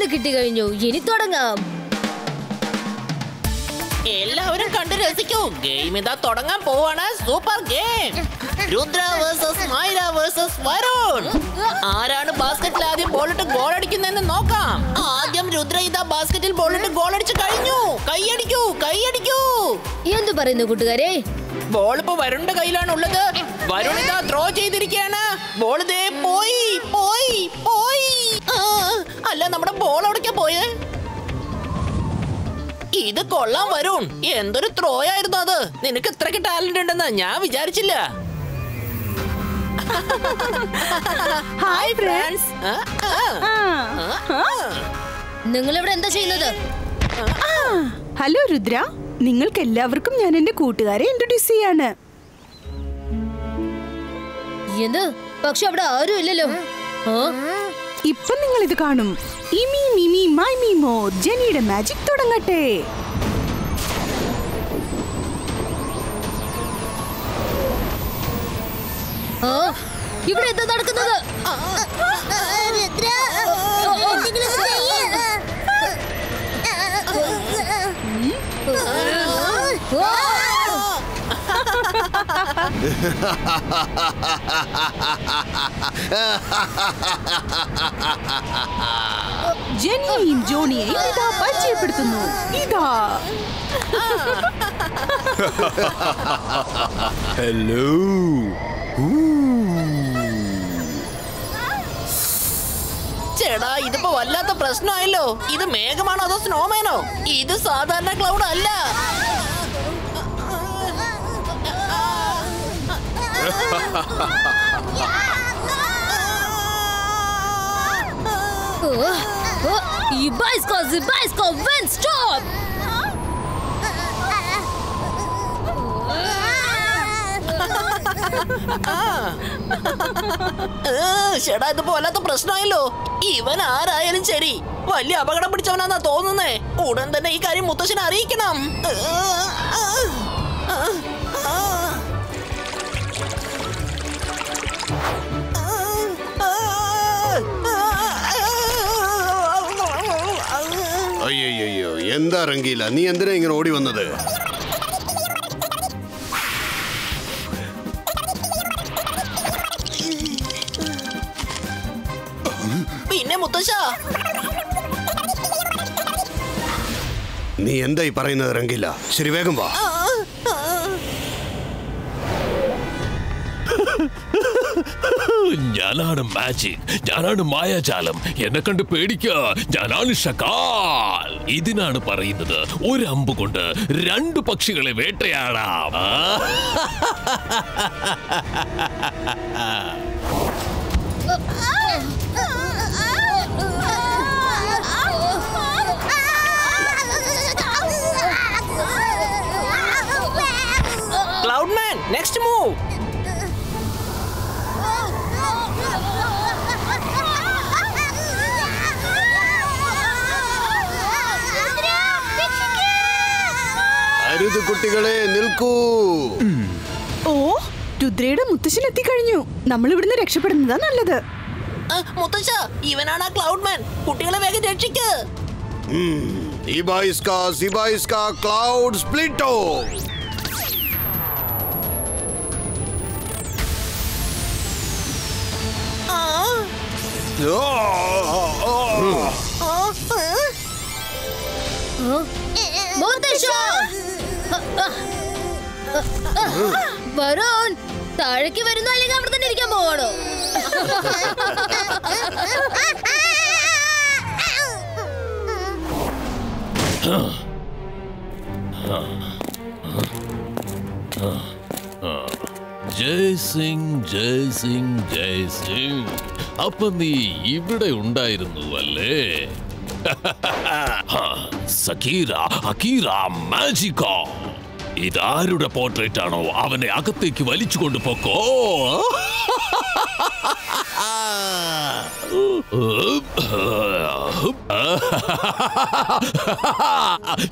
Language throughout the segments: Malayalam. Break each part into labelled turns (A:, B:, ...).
A: ബോൾ കിട്ടി കഴിഞ്ഞു. ഇനി തുടങ്ങാം.
B: എല്ലാവരും കണ്ടു രസിക്കൂ. ഗെയിം ഇതാ തുടങ്ങാൻ പോവാണ്. Super game. Rudra versus Myra versus Varun. ആരാണ് ബാസ്കറ്റിൽ ആദ്യം ബോളിട്ട് ഗോൾ അടിക്കുന്നതെന്ന് നോക്കാം. ആദ്യം രുദ്ര ഇതാ ബാസ്കറ്റിൽ ബോളിട്ട് ഗോൾ അടിച്ചു കഴിഞ്ഞു. കൈയടിക്കൂ, കൈയടിക്കൂ.
A: എന്തു പറയുന്നു കൂട്ടുകാരെ?
B: ബോൾ ഇപ്പൊ വരുണിന്റെ കയ്യിലാണ് ഉള്ളത്. വരുൺ ഇതാ ത്രോ ചെയ്തിരിക്കുകയാണ്. ബോൾ ദേ പോയി പോയി പോയി. അല്ല, നമ്മുടെ ബോൾ എവിടേക്കാ പോയത്? ഇത് കൊള്ളാൻ വരുൺ. എന്തൊരു ത്രോ ആയിരുന്നു അത്. നിനക്ക് ഇത്രയ്ക്ക് ടാലന്റ് ഉണ്ടെന്ന് ഞാൻ വിചാരിച്ചില്ല.
C: Hi friends.
A: നിങ്ങൾ ഇവിടെ എന്താ ചെയ്യുന്നത്?
C: ഹലോ രുദ്ര, നിങ്ങൾക്ക് എല്ലാവർക്കും ഞാൻ എന്റെ കൂട്ടുകാരെ ഇൻട്രൊഡ്യൂസ് ചെയ്യാണ്.
A: എന്ത്? പക്ഷെ അവിടെ ആരും ഇല്ലല്ലോ.
C: ഇപ്പൊ നിങ്ങൾ ഇത് കാണും. ഇമി മിമി മൈ മിമോ ജെനിയുടെ മാജിക് തുടങ്ങട്ടെ.
A: ഇവിടെ എന്താ നടക്കുന്നത്?
C: ജെനിയെയും ജോണിയെയും ഇതാ പരിചയപ്പെടുത്തുന്നു. ഇതാ
D: ഹലോ.
B: ചേടാ, ഇതിപ്പോ വല്ലാത്ത പ്രശ്നമായല്ലോ. ഇത് മേഘമാണോ അതോ സ്നോമാനോ? ഇത് സാധാരണ ക്ലൗഡ് അല്ല.
A: Ibaisko win stop.
B: ചേടാ, ഇതിപ്പോ വല്ലാത്ത പ്രശ്നമായല്ലോ. ഇവൻ ആരായാലും ശരി വലിയ അപകടം പിടിച്ചവനാന്നാ തോന്നുന്നേ. ഉടൻ തന്നെ ഈ കാര്യം മുത്തശ്ശനെ അറിയിക്കണം.
D: അയ്യോ, എന്താ റംഗീല, നീ എന്തിനാ ഇങ്ങനെ ഓടി വന്നത്?
B: പിന്നെ മുത്തശ്ശ,
D: നീ എന്തായി പറയുന്നത് റംഗീല? ശരി, വേഗം വാ.
E: ഞാനാണ് മാജിക്, ഞാനാണ് മായാജാലം. എന്നെ കണ്ട് പേടിക്ക, ഞാനാണ് ഷകാൽ. ഇതിനാണ് പറയുന്നത് ഒരു അമ്പ് കൊണ്ട് രണ്ട് പക്ഷികളെ വേട്ടയാടാം.
B: ക്ലൗഡ്മാൻ, നെക്സ്റ്റ് മൂവ്.
D: അരുത് കുട്ടികളെ, നിൽക്കൂ.
C: ഓ, രുദ്രയുടെ മുത്തശ്ശൻ എത്തിക്കഴിഞ്ഞു. നമ്മൾ ഇവിടുന്ന് രക്ഷപ്പെടുന്നതാ നല്ലത്.
B: മുത്തശ്ശ, ഇവനാണ് ആ ക്ലൗഡ്മാൻ. കുട്ടികളെ വേഗം രക്ഷിക്ക്.
D: ഇബായിസ്ക ക്ലൗഡ് സ്പ്ലിറ്റോ.
A: വരുൺ, താഴേക്ക് വരുന്ന അല്ലെങ്കിൽ അവിടെ തന്നെ ഇരിക്കാൻ പോവാണോ?
E: ജയ് സിംഗ്, ജയ് സിംഗ്, ജയ് സിംഗ്. അപ്പൊ നീ ഇവിടെ ഉണ്ടായിരുന്നു അല്ലേ? സക്കീറ, അക്കീറ, മാജിക്കോ. ഇതാരുടെ പോർട്രേറ്റ് ആണോ? അവനെ അകത്തേക്ക് വലിച്ചു കൊണ്ടുപോക്കോ.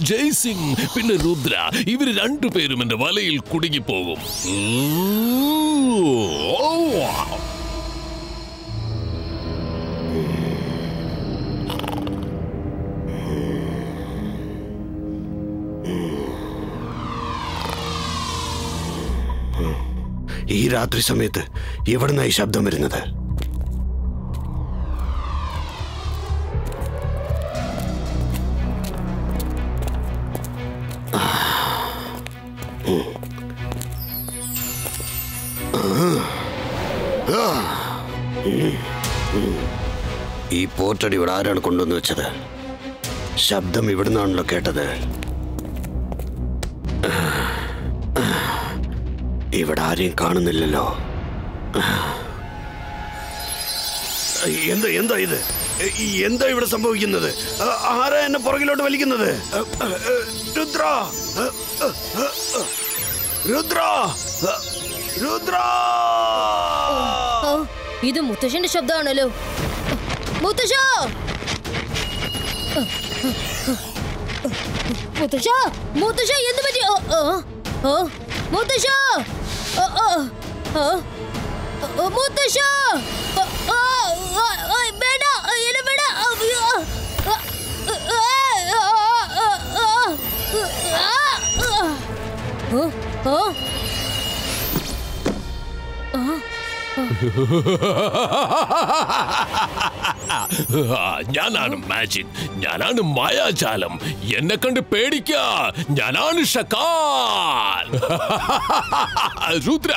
E: ജയ് സിംഗ് പിന്നെ രുദ്ര, ഇവര് രണ്ടുപേരും എന്റെ വലയിൽ കുടുങ്ങിപ്പോകും.
D: ഈ രാത്രി സമയത്ത് എവിടുന്ന ഈ ശബ്ദം വരുന്നത്? ഈ പോർട്ടടി ഇവിടെ ആരാണ് കൊണ്ടുവന്ന് വെച്ചത്? ശബ്ദം ഇവിടുന്നാണല്ലോ കേട്ടത്. ഇവിടെ ആരെയും കാണുന്നില്ലല്ലോ. എന്താ ഇത്? എന്താ ഇവിടെ സംഭവിക്കുന്നത്? ആരാ എന്നെ പുറകിലോട്ട് വലിക്കുന്നത്? രുദ്ര, രുദ്ര, രുദ്ര!
A: ഇത് മുത്തശ്ശന്റെ ശബ്ദമാണല്ലോ. മുത്തശ്ശ, മുത്തശ്ശ, മുത്തശ്ശ, എന്ത് പറ്റി? മുത്തശ്ശ, മുത്തശ്ശ, വേണ്ട, എന്നെ വേണ്ട.
E: ഞാനാണ് മാജിക്, ഞാനാണ് മായാജാലം. എന്നെ കണ്ട് പേടിക്ക, ഞാനാണ് ഷക്കാൽ. രുദ്ര,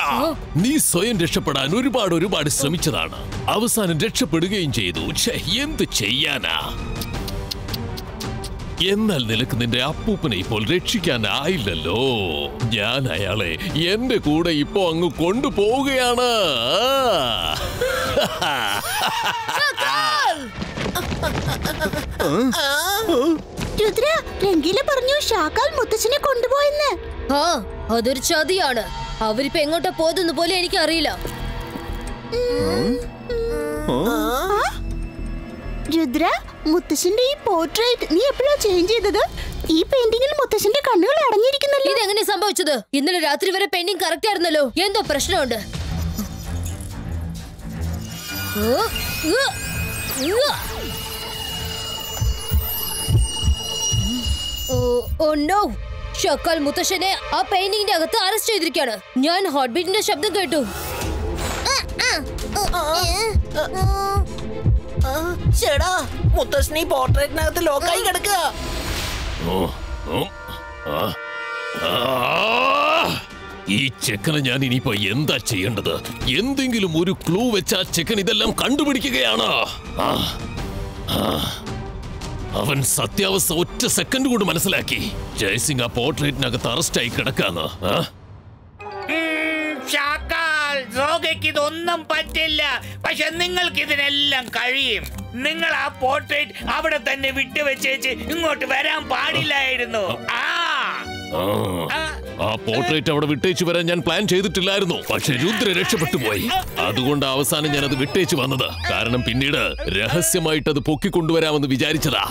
E: നീ സ്വയം രക്ഷപ്പെടാൻ ഒരുപാട് ശ്രമിച്ചതാണ്. അവസാനം രക്ഷപ്പെടുകയും ചെയ്തു. എന്ത് ചെയ്യാനാ? എന്നാൽ നിനക്ക് നിന്റെ അപ്പൂപ്പനെ ഇപ്പോൾ രക്ഷിക്കാനായില്ലല്ലോ. ഞാൻ അയാളെ എന്റെ കൂടെ ഇപ്പോ അങ്ങ് കൊണ്ടുപോവുകയാണ്.
C: രുദ്ര, രംഗീല പറഞ്ഞു ഷാക്കാൽ മുത്തച്ഛനെ കൊണ്ടുപോയെന്ന്.
A: അതൊരു ചതിയാണ്. അവരിപ്പോ എങ്ങോട്ടാ പോയതെന്ന് പോലെ എനിക്ക് അറിയില്ല.
C: രുദ്ര, മുത്തശ്ശന്റെ ഈ പോർട്രേറ്റ് നീ എപ്പോഴാ ചേഞ്ച് ചെയ്തത്? ഈ പെയിന്റിംഗിൽ മുത്തശ്ശന്റെ കണ്ണുകൾ അടഞ്ഞിരിക്കുന്നല്ലോ.
A: ഇതെങ്ങനെ സംഭവിച്ചത്? ഇന്നലെ രാത്രി വരെ പെയിന്റിംഗ് കറക്റ്റ് ആയിരുന്നല്ലോ. എന്തോ പ്രശ്നമുണ്ട്. ഷക്കാൽ മുത്തശ്ശനെ ആ പെയിന്റിംഗിന്റെ അകത്ത് അറസ്റ്റ് ചെയ്തിരിക്കുകയാണ്. ഞാൻ ഹാർട്ട് ബീറ്റിന്റെ ശബ്ദം കേട്ടു.
B: ചേടാ, മുത്തശ്ശനി പോർട്രേറ്റിനകത്ത് ലോക്കായി കിടക്കുക.
E: ഈ ചെക്കനെ ഞാൻ ഇനിയിപ്പോ എന്താ ചെയ്യേണ്ടത്? എന്തെങ്കിലും ഒരു ക്ലൂ വെച്ച് ആ ചെക്കൻ ഇതെല്ലാം കണ്ടുപിടിക്കുകയാണ്. അവൻ സത്യാവസ്ഥ ഒറ്റ സെക്കൻഡ് കൊണ്ട് മനസ്സിലാക്കി. ജയ്സിംഗ് ആ പോർട്രേറ്റിനകത്ത് അറസ്റ്റായി കിടക്കാന്ന്.
F: ഇതൊന്നും പറ്റില്ല. പക്ഷെ നിങ്ങൾക്ക് ഇതിനെല്ലാം കഴിയും. നിങ്ങൾ ആ പോർട്രേറ്റ് അവിടെ തന്നെ വിട്ടുവെച്ചേച്ച് ഇങ്ങോട്ട് വരാൻ പാടില്ലായിരുന്നു.
E: ആ പോർട്രേറ്റ് അവിടെ വിട്ടേച്ചു വരാൻ ഞാൻ പ്ലാൻ ചെയ്തിട്ടില്ലായിരുന്നു. പക്ഷെ രുദ്ര രക്ഷപ്പെട്ടു പോയി. അതുകൊണ്ട് അവസാനം ഞാൻ അത് വിട്ടേച്ചു വന്നത്. കാരണം പിന്നീട് രഹസ്യമായിട്ട് അത് പൊക്കിക്കൊണ്ടുവരാമെന്ന് വിചാരിച്ചതാ.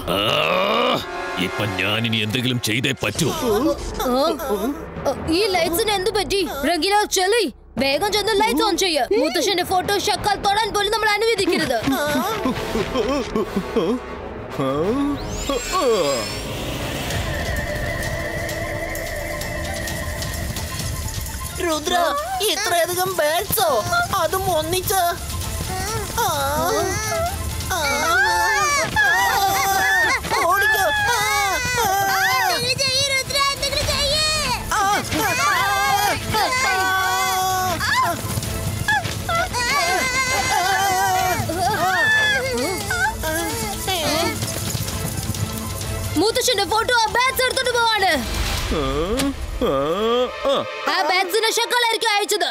E: ഇപ്പൊ ഞാൻ ഇനി എന്തെങ്കിലും ചെയ്തേ പറ്റൂ.
A: ഈ ലൈറ്റ്സിന് എന്ത് പറ്റി? രംഗീല, ചെല്ലി വേഗം ചെന്ന് ലൈറ്റ്സ് ഓൺ ചെയ്യ. മുത്തശ്ശന്റെ ഫോട്ടോ ഷക്കാൽ തൊടാൻ പോലും നമ്മൾ അനുവദിക്കരുത്.
B: രുദ്ര, ഇത്രയധികം ബേഡ്സോ? അതും ഒന്നിച്ച്. ഓടിക്കോ.
A: മുത്തശ്ശന്റെ ഫോട്ടോ ആ ബാറ്റ്സ് എടുത്തോണ്ട് പോവാണ്. ആ ബാറ്റ്സിനെ ഷക്കാലായിരിക്കും അയച്ചത്.